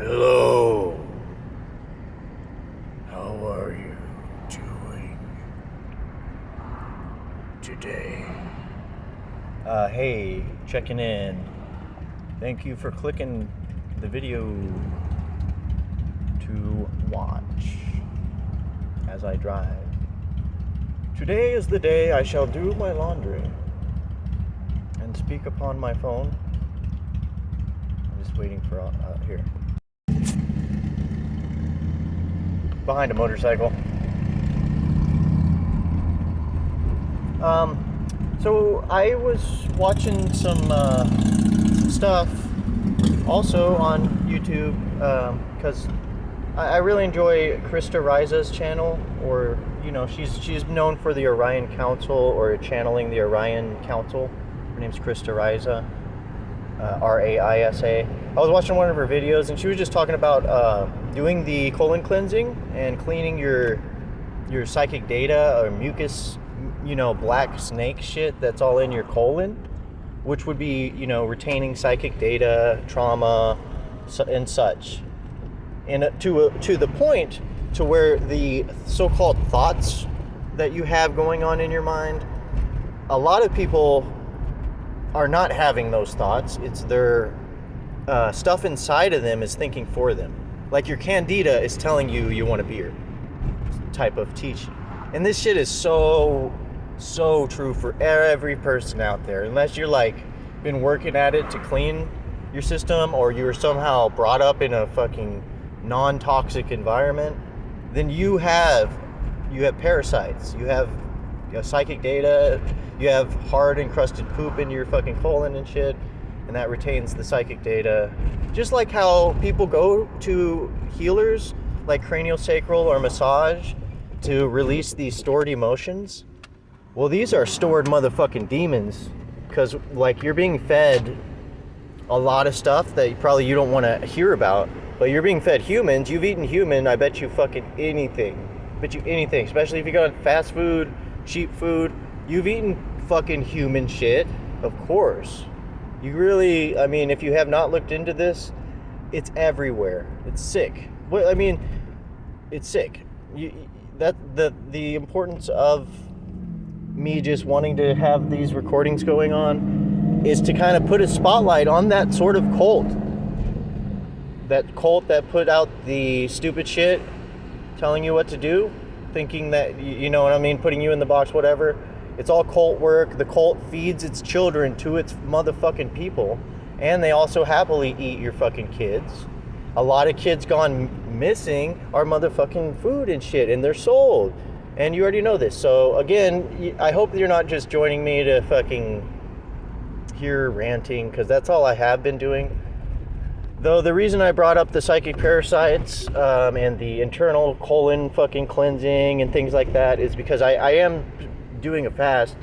Hello. How are you doing today? Hey, checking in. Thank you for clicking the video to watch as I drive. Today is the day I shall do my laundry and speak upon my phone. I'm just waiting for here. Behind a motorcycle. So I was watching some stuff also on YouTube because I really enjoy Krista Riza's channel, or she's known for the Orion Council or channeling the Orion Council. Her name's Krista Riza, Raisa. I was watching one of her videos and she was just talking about doing the colon cleansing and cleaning your psychic data or mucus, black snake shit that's all in your colon, which would be, retaining psychic data, trauma, and such. And to the point to where the so-called thoughts that you have going on in your mind, a lot of people are not having those thoughts. It's their stuff inside of them is thinking for them. Like your candida is telling you you want a beer type of teaching. And this shit is so true for every person out there. Unless you're been working at it to clean your system, or you were somehow brought up in a fucking non-toxic environment, then you have parasites. You have psychic data. You have hard encrusted poop in your fucking colon and shit, and that retains the psychic data. Just like how people go to healers like craniosacral or massage to release these stored emotions. Well, these are stored motherfucking demons, because you're being fed a lot of stuff that probably you don't want to hear about, but you're being fed humans. You've eaten human, I bet you fucking anything. Especially if you got fast food, cheap food. You've eaten fucking human shit, of course. You really, if you have not looked into this, it's everywhere. It's sick. It's sick. The importance of me just wanting to have these recordings going on is to kind of put a spotlight on that sort of cult. That cult that put out the stupid shit, telling you what to do, thinking that, putting you in the box, whatever. It's all cult work. The cult feeds its children to its motherfucking people, and they also happily eat your fucking kids. A lot of kids gone missing are motherfucking food and shit, and they're sold. And you already know this. So again, I hope that you're not just joining me to fucking hear ranting, because that's all I have been doing. Though the reason I brought up the psychic parasites and the internal colon fucking cleansing and things like that is because I am doing a fast.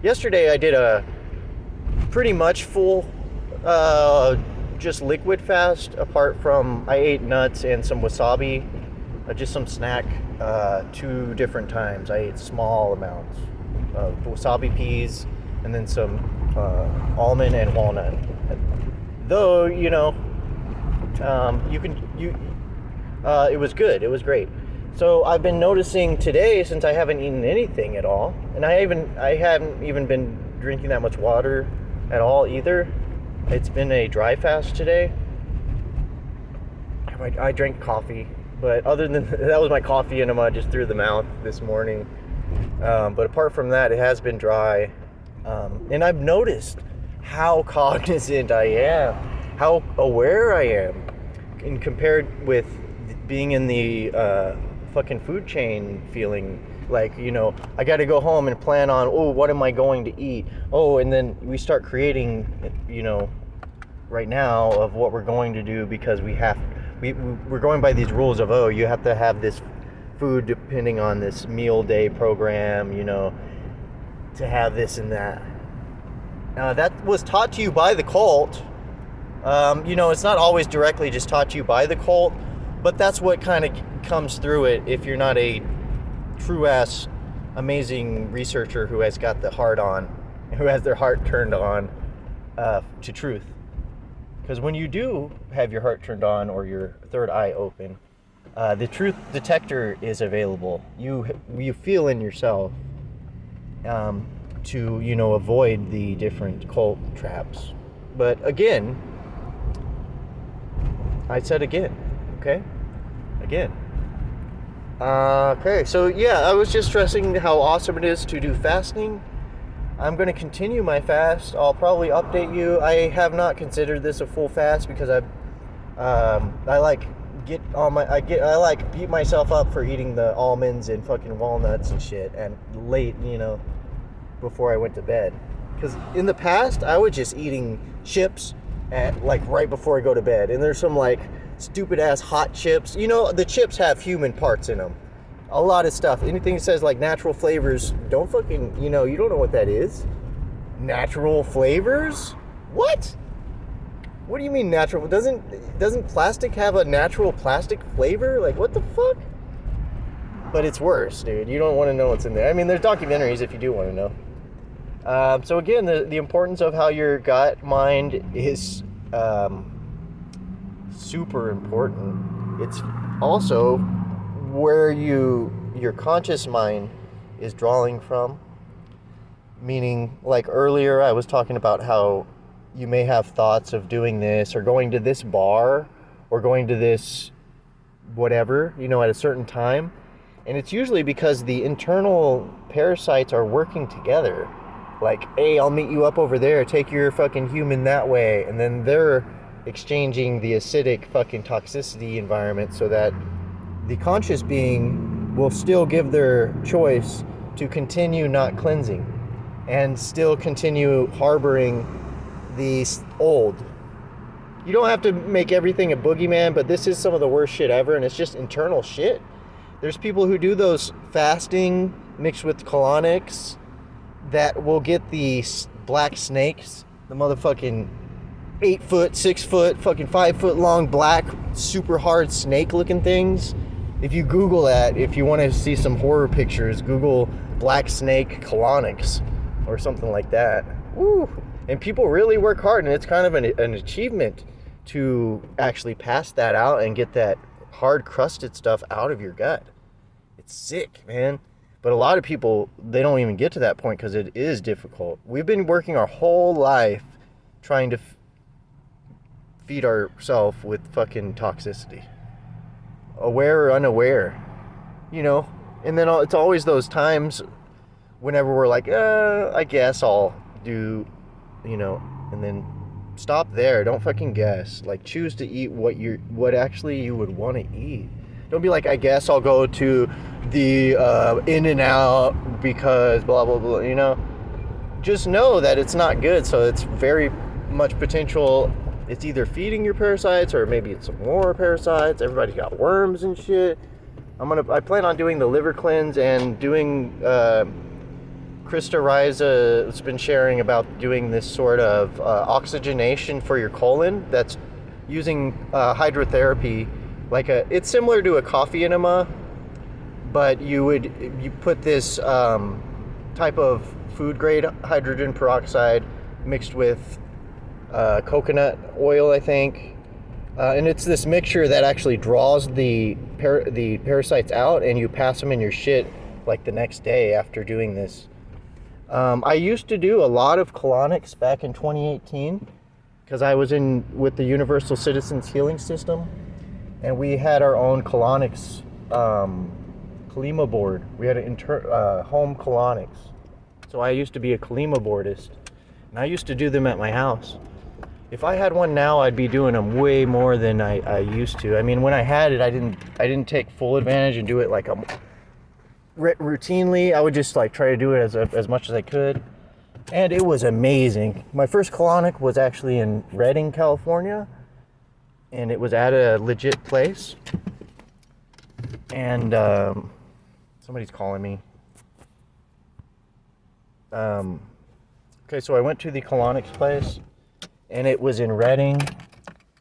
Yesterday I did a pretty much full just liquid fast, apart from I ate nuts and some wasabi, just some snack 2 different times. I ate small amounts of wasabi peas and then some almond and walnut. Though, it was good. It was great. So I've been noticing today, since I haven't eaten anything at all, and I haven't even been drinking that much water at all either. It's been a dry fast today. I drank coffee, but other than that was my coffee enema just through the mouth this morning. But apart from that, it has been dry. And I've noticed how cognizant I am, how aware I am, and compared with being in the fucking food chain, feeling I got to go home and plan on, what am I going to eat? And then we start creating, right now of what we're going to do, because we're going by these rules of, you have to have this food depending on this meal day program, to have this and that. That was taught to you by the cult. It's not always directly just taught to you by the cult, but that's what kind of comes through it if you're not a true-ass amazing researcher who has got the heart on, who has their heart turned on to truth. Because when you do have your heart turned on or your third eye open, the truth detector is available. You feel in yourself to, you know, avoid the different cult traps. But again, I said again, okay? Again. Okay, so yeah, I was just stressing how awesome it is to do fasting. I'm going to continue my fast. I'll probably update you. I have not considered this a full fast because I like beat myself up for eating the almonds and fucking walnuts and shit and late, you know, before I went to bed. Because in the past, I was just eating chips at like right before I go to bed. And there's some like stupid ass hot chips. You know, the chips have human parts in them. A lot of stuff. Anything that says like natural flavors, don't fucking, you know, you don't know what that is. Natural flavors? What? What do you mean natural? Doesn't plastic have a natural plastic flavor? Like, what the fuck? But it's worse, dude. You don't want to know what's in there. I mean, there's documentaries if you do want to know. So again, the importance of how your gut mind is super important. It's also where your conscious mind is drawing from. Meaning, like earlier, I was talking about how you may have thoughts of doing this or going to this bar or going to this whatever, you know, at a certain time. And it's usually because the internal parasites are working together. Like, hey, I'll meet you up over there, take your fucking human that way. And then they're exchanging the acidic fucking toxicity environment so that the conscious being will still give their choice to continue not cleansing and still continue harboring the old. You don't have to make everything a boogeyman, but this is some of the worst shit ever, and it's just internal shit. There's people who do those fasting mixed with colonics that will get the black snakes, the motherfucking 8 foot, 6 foot, fucking 5 foot long black, super hard snake looking things. If you Google that, if you want to see some horror pictures, Google black snake colonics or something like that. Woo! And people really work hard, and it's kind of an achievement to actually pass that out and get that hard crusted stuff out of your gut. It's sick, man. But a lot of people, they don't even get to that point because it is difficult. We've been working our whole life trying to feed ourselves with fucking toxicity. Aware or unaware, you know? And then it's always those times whenever we're like, I guess I'll do, you know, and then stop there. Don't fucking guess. Like, choose to eat what actually you would want to eat. Don't be like, I guess I'll go to the In-N-Out because blah, blah, blah, you know? Just know that it's not good, so it's very much potential. It's either feeding your parasites or maybe it's some more parasites. Everybody's got worms and shit. I plan on doing the liver cleanse and doing, Krista Riza has been sharing about doing this sort of oxygenation for your colon that's using hydrotherapy. It's similar to a coffee enema, but you put this type of food grade hydrogen peroxide mixed with coconut oil, I think, and it's this mixture that actually draws the parasites out, and you pass them in your shit like the next day after doing this. I used to do a lot of colonics back in 2018 because I was with the Universal Citizens Healing System, and we had our own colonics Colema board. We had home colonics. So I used to be a Colema boardist, and I used to do them at my house. If I had one now, I'd be doing them way more than I used to. I mean, when I had it, I didn't take full advantage and do it like routinely. I would just like try to do it as much as I could, and it was amazing. My first colonic was actually in Redding, California, and it was at a legit place. And somebody's calling me. Okay, so I went to the colonics place, and it was in Redding,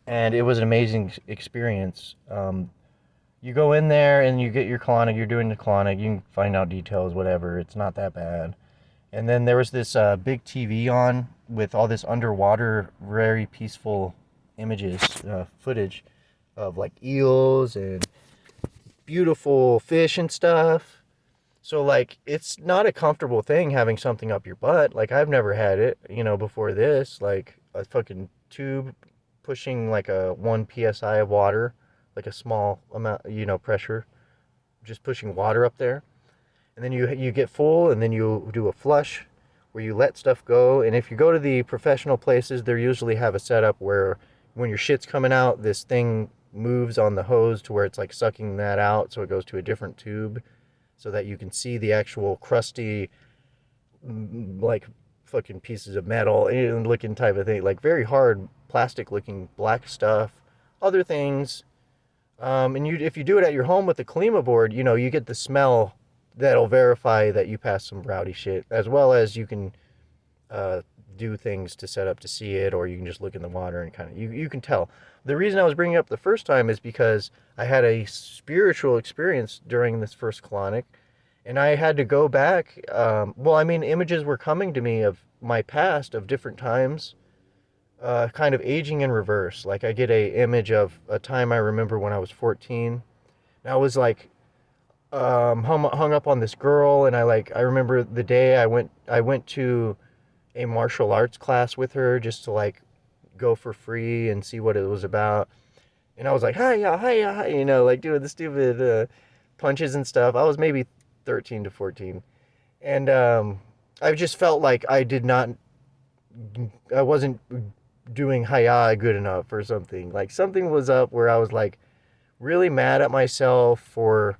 and it was an amazing experience. You go in there and you get your colonic, you're doing the colonic, you can find out details, whatever, it's not that bad. And then there was this big TV on with all this underwater, very peaceful images, footage of like eels and beautiful fish and stuff. So like it's not a comfortable thing having something up your butt. Like I've never had it, before this, like a fucking tube pushing like a 1 psi of water, like a small amount, pressure, just pushing water up there. And then you get full and then you do a flush where you let stuff go. And if you go to the professional places, they usually have a setup where when your shit's coming out, this thing moves on the hose to where it's like sucking that out, so it goes to a different tube so that you can see the actual crusty, like fucking pieces of metal looking type of thing, like very hard plastic looking black stuff, other things. And if you do it at your home with the Colema board, you get the smell that'll verify that you passed some rowdy shit, as well as you can do things to set up to see it, or you can just look in the water and kind of, you can tell. The reason I was bringing it up the first time is because I had a spiritual experience during this first colonic, and I had to go back. Images were coming to me of my past, of different times, kind of aging in reverse. Like I get a image of a time I remember when I was 14. And I was like, hung up on this girl, and I remember the day I went to a martial arts class with her just to like go for free and see what it was about. And I was like, hiya, hiya, hiya, like doing the stupid punches and stuff. I was maybe 13 to 14. And I just felt like I wasn't doing hiya good enough or something. Like something was up where I was like really mad at myself for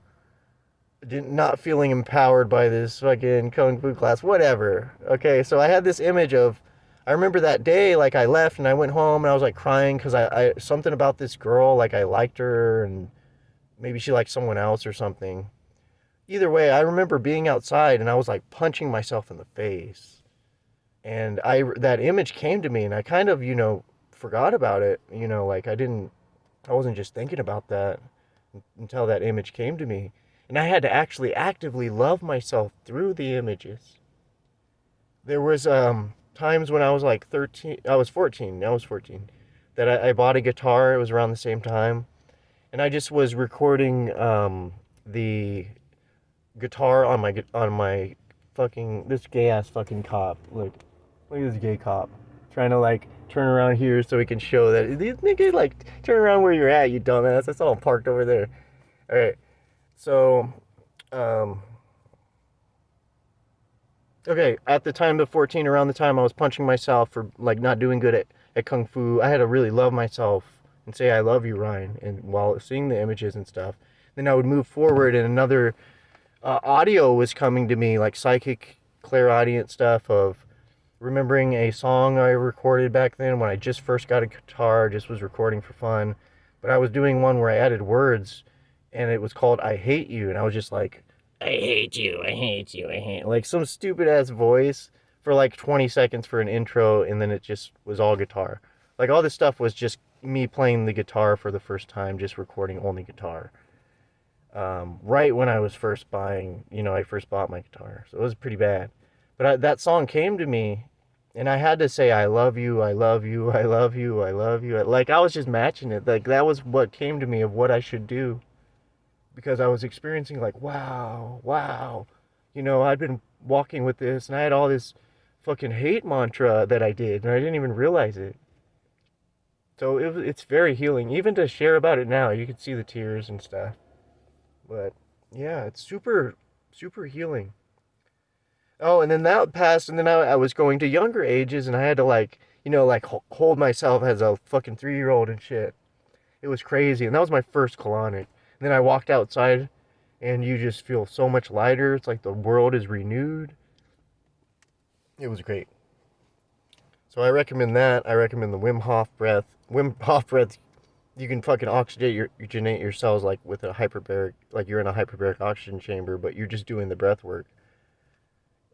not feeling empowered by this fucking kung fu class, whatever. Okay, so I had this image of, I remember that day, like I left and I went home and I was like crying because I something about this girl, like I liked her and maybe she liked someone else or something. Either way, I remember being outside and I was like punching myself in the face. And that image came to me and I kind of, forgot about it. Like I wasn't just thinking about that until that image came to me. And I had to actually actively love myself through the images. There was times when I was like 13, I was 14, that I bought a guitar. It was around the same time. And I just was recording the guitar on my fucking, this gay ass fucking cop. Look at this gay cop. Trying to like turn around here so he can show that. These niggas like, turn around where you're at, you dumbass. That's all parked over there. All right. So, okay, at the time of 14, around the time I was punching myself for like not doing good at Kung Fu, I had to really love myself and say, I love you, Ryan. And while seeing the images and stuff, then I would move forward and another audio was coming to me, like psychic clairaudient stuff of remembering a song I recorded back then when I just first got a guitar, just was recording for fun. But I was doing one where I added words and it was called I Hate You. And I was just like, I hate you, I hate you, I hate you. Like some stupid ass voice for like 20 seconds for an intro. And then it just was all guitar. Like all this stuff was just me playing the guitar for the first time, just recording only guitar. Right when I was first I first bought my guitar. So it was pretty bad. But that song came to me and I had to say, I love you, I love you, I love you, I love you. Like I was just matching it. Like that was what came to me of what I should do. Because I was experiencing like, wow. I'd been walking with this and I had all this fucking hate mantra that I did and I didn't even realize it. So it's very healing. Even to share about it now, you can see the tears and stuff. But yeah, it's super, super healing. Oh, and then that passed, and then I was going to younger ages, and I had to like hold myself as a fucking 3-year-old and shit. It was crazy, and that was my first colonic. And then I walked outside, and you just feel so much lighter. It's like the world is renewed. It was great. So I recommend that. I recommend the Wim Hof breath. Wim Hof breath, you can fucking oxygenate your cells like with a hyperbaric, like you're in a hyperbaric oxygen chamber, but you're just doing the breath work,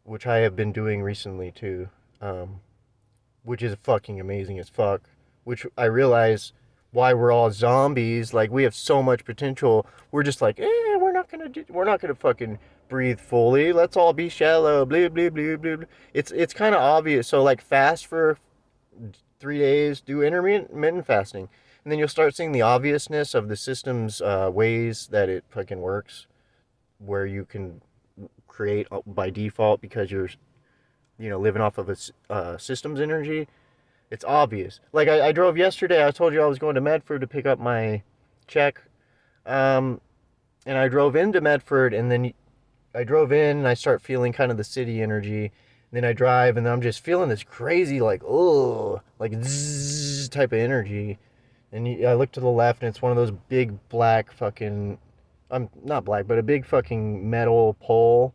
which I have been doing recently too, which is fucking amazing as fuck. Which I realize why we're all zombies. Like we have so much potential. We're just like, we're not gonna fucking breathe fully. Let's all be shallow. Blah blah blah blah blah. It's kind of obvious. So like fast for 3 days, do intermittent fasting. And then you'll start seeing the obviousness of the system's ways that it fucking works, where you can create by default because you're, living off of a system's energy. It's obvious. Like I drove yesterday. I told you I was going to Medford to pick up my check. And I drove into Medford, and then I drove in and I start feeling kind of the city energy. And then I drive and I'm just feeling this crazy, like, oh, like zzz type of energy. And I look to the left and it's one of those big black fucking, not black, but a big fucking metal pole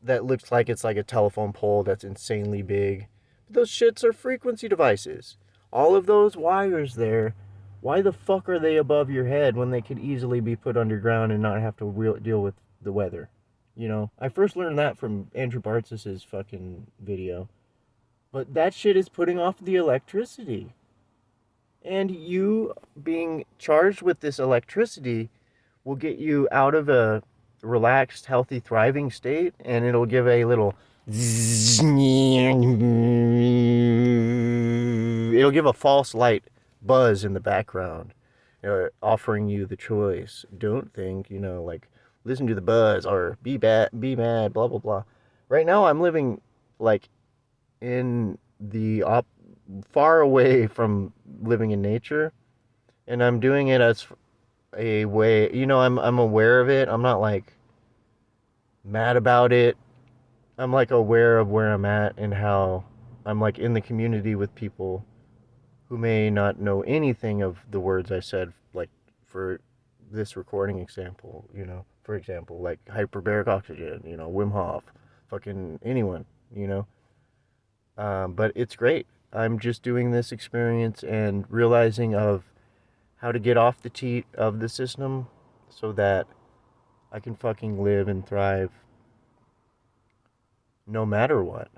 that looks like it's like a telephone pole that's insanely big. But those shits are frequency devices. All of those wires there, why the fuck are they above your head when they could easily be put underground and not have to deal with the weather? I first learned that from Andrew Bartz's fucking video. But that shit is putting off the electricity. And you being charged with this electricity will get you out of a relaxed, healthy, thriving state, and it'll give a little it'll give a false light buzz in the background, offering you the choice. Don't think, like, listen to the buzz or be mad, blah blah blah. Right now I'm living like in the far away from living in nature, and I'm doing it as a way, I'm aware of it. I'm not like mad about it. I'm like aware of where I'm at and how I'm like in the community with people who may not know anything of the words I said, like for this recording example, for example, like hyperbaric oxygen, Wim Hof, fucking anyone, but it's great. I'm just doing this experience and realizing of how to get off the teat of the system so that I can fucking live and thrive no matter what.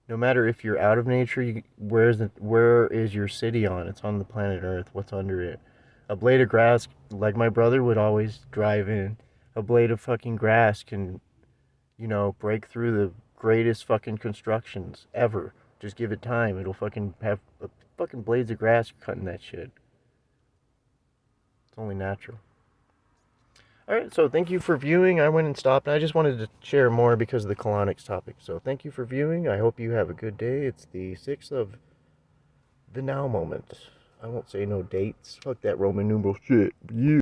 No matter if you're out of nature, where is your city on? It's on the planet Earth. What's under it? A blade of grass, like my brother would always drive in, a blade of fucking grass can, break through the greatest fucking constructions ever. Just give it time. It'll fucking have fucking blades of grass cutting that shit. It's only natural. Alright, so thank you for viewing. I went and stopped, and I just wanted to share more because of the colonics topic. So thank you for viewing. I hope you have a good day. It's the 6th of the now moment. I won't say no dates. Fuck that Roman numeral shit. You.